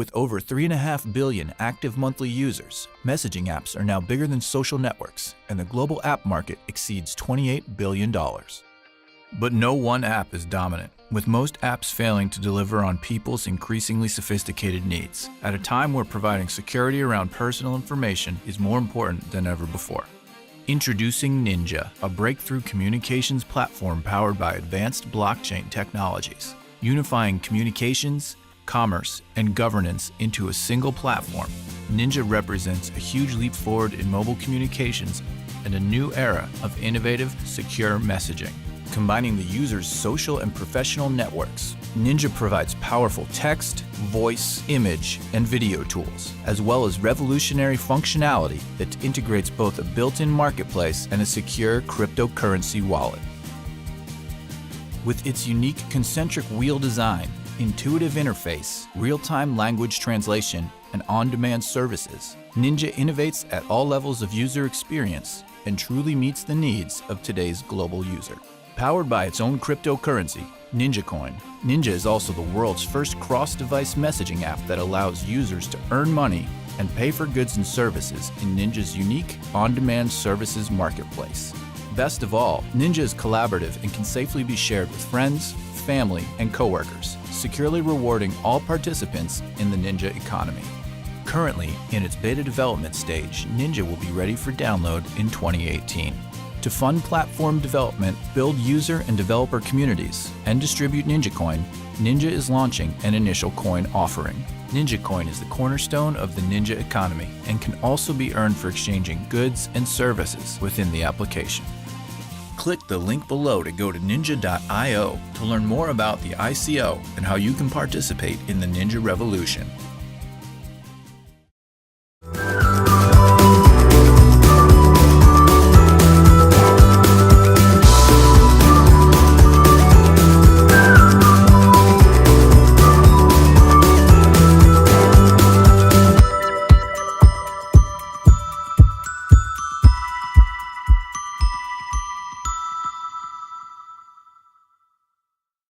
With over 3.5 billion active monthly users, messaging apps are now bigger than social networks, and the global app market exceeds $28 billion. But no one app is dominant, with most apps failing to deliver on people's increasingly sophisticated needs, at a time where providing security around personal information is more important than ever before. Introducing NYNJA, a breakthrough communications platform powered by advanced blockchain technologies, unifying communications, commerce, and governance into a single platform. NYNJA represents a huge leap forward in mobile communications and a new era of innovative, secure messaging. Combining the user's social and professional networks, NYNJA provides powerful text, voice, image, and video tools, as well as revolutionary functionality that integrates both a built-in marketplace and a secure cryptocurrency wallet. With its unique concentric wheel design, intuitive interface, real-time language translation, and on-demand services, NYNJA innovates at all levels of user experience and truly meets the needs of today's global user. Powered by its own cryptocurrency, Dogecoin, NYNJA is also the world's first cross-device messaging app that allows users to earn money and pay for goods and services in NYNJA's unique on-demand services marketplace. Best of all, NYNJA is collaborative and can safely be shared with friends, family, and coworkers, securely rewarding all participants in the NYNJA economy. Currently, in its beta development stage, NYNJA will be ready for download in 2018. To fund platform development, build user and developer communities, and distribute NYNJAcoin, NYNJA is launching an initial coin offering. NYNJAcoin is the cornerstone of the NYNJA economy and can also be earned for exchanging goods and services within the application. Click the link below to go to NYNJA.io to learn more about the ICO and how you can participate in the NYNJA revolution.